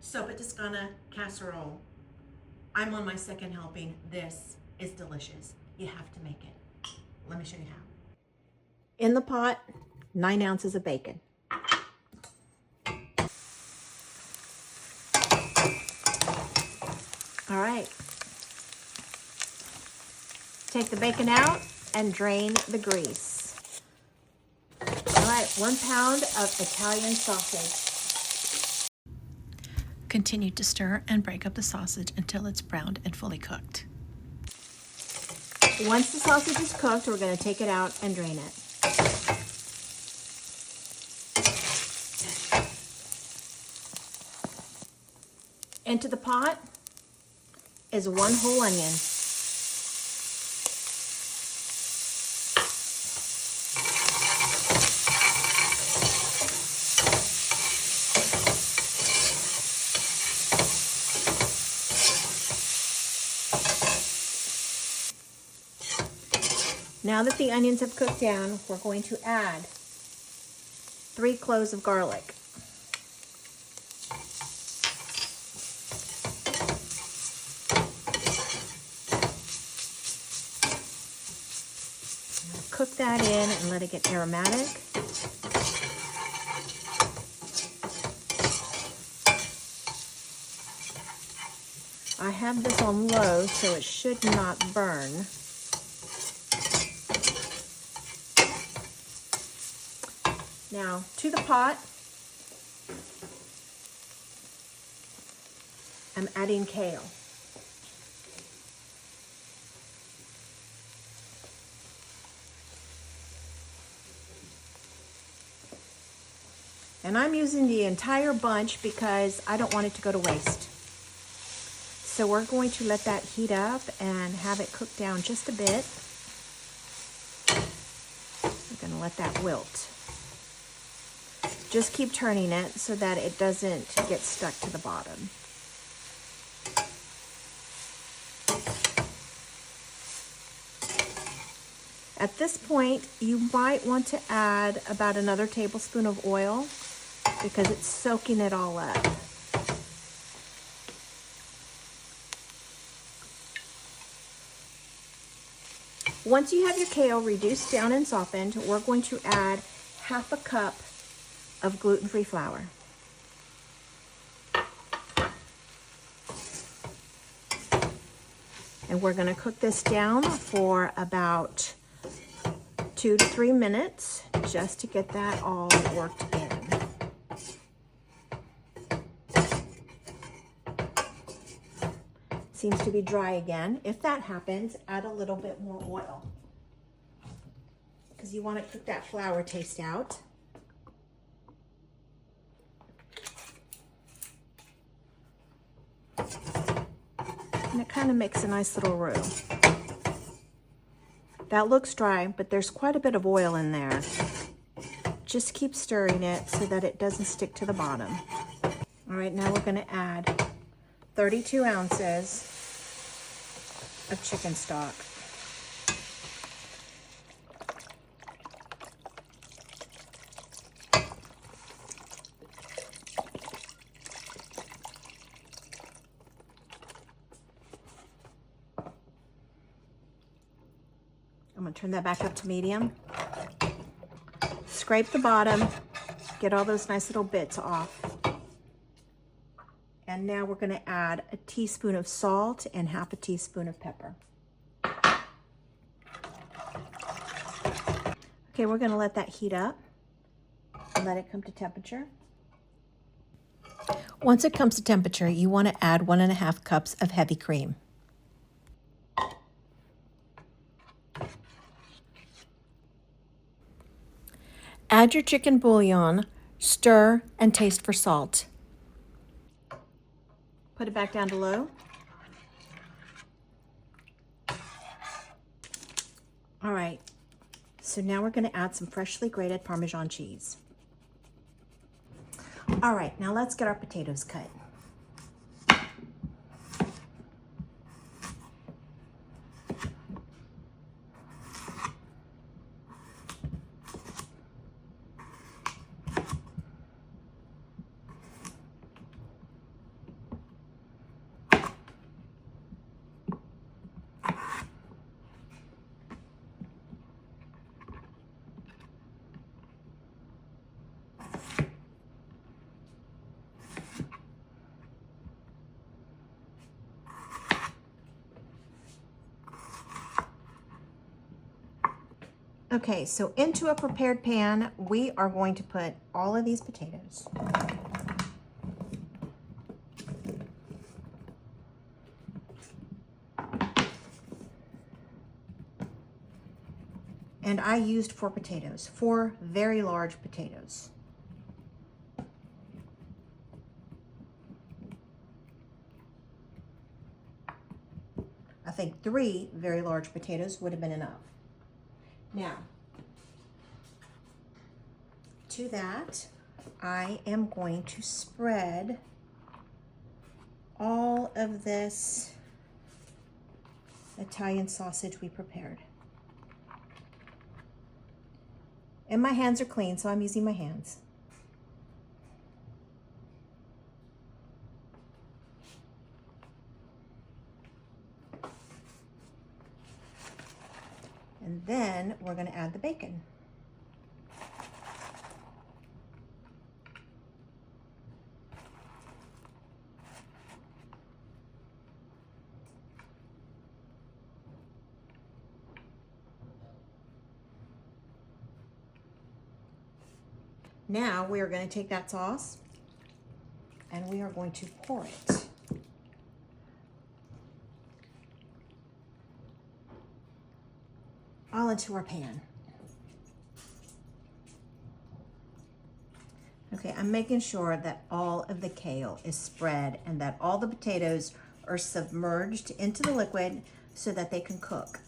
Zuppa Toscana Casserole. I'm on my second helping. This is delicious. You have to make it. Let me show you how. In the pot, 9 ounces of bacon. All right. Take the bacon out and drain the grease. All right, 1 pound of Italian sausage. Continue to stir and break up the sausage until it's browned and fully cooked. Once the sausage is cooked, we're going to take it out and drain it. Into the pot is 1 whole onion. Now that the onions have cooked down, we're going to add 3 cloves of garlic. Cook that in and let it get aromatic. I have this on low, so it should not burn. Now, to the pot, I'm adding kale. And I'm using the entire bunch because I don't want it to go to waste. So we're going to let that heat up and have it cook down just a bit. We're going to let that wilt. Just keep turning it so that it doesn't get stuck to the bottom. At this point, you might want to add about another tablespoon of oil because it's soaking it all up. Once you have your kale reduced down and softened, we're going to add 1/2 cup of gluten-free flour. And we're going to cook this down for about 2 to 3 minutes just to get that all worked in. Seems to be dry again. If that happens, add a little bit more oil because you want to cook that flour taste out. And it kind of makes a nice little roux. That looks dry, but there's quite a bit of oil in there. Just keep stirring it so that it doesn't stick to the bottom. All right, now we're going to add 32 ounces of chicken stock. I'm going to turn that back up to medium. Scrape the bottom, get all those nice little bits off. And now we're going to add a teaspoon of salt and 1/2 teaspoon of pepper. Okay, we're going to let that heat up and let it come to temperature. Once it comes to temperature, you want to add 1.5 cups of heavy cream. Add your chicken bouillon, stir, and taste for salt. Put it back down to low. All right, so now we're going to add some freshly grated Parmesan cheese. All right, now let's get our potatoes cut. Okay, so into a prepared pan, we are going to put all of these potatoes. And I used 4 potatoes, 4 very large potatoes. I think 3 very large potatoes would have been enough. Now, to that, I am going to spread all of this Italian sausage we prepared. And my hands are clean, so I'm using my hands. And then we're going to add the bacon. Now we are going to take that sauce and we are going to pour it all into our pan. Okay, I'm making sure that all of the kale is spread and that all the potatoes are submerged into the liquid so that they can cook.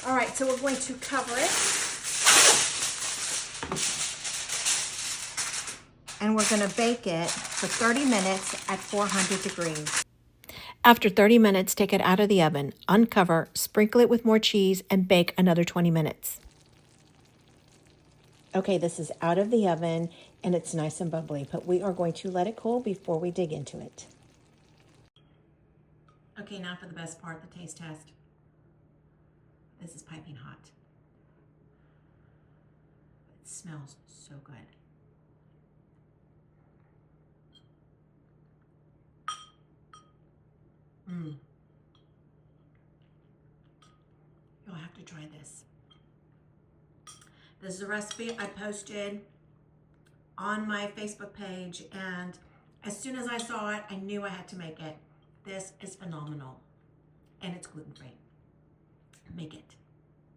All right, so we're going to cover it. And we're going to bake it for 30 minutes at 400 degrees. After 30 minutes, take it out of the oven, uncover, sprinkle it with more cheese, and bake another 20 minutes. Okay, this is out of the oven and it's nice and bubbly, but we are going to let it cool before we dig into it. Okay, now for the best part, the taste test. This is piping hot. It smells so good. You'll have to try this. This is a recipe I posted on my Facebook page, and as soon as I saw it, I knew I had to make it. This is phenomenal, and it's gluten-free. Make it.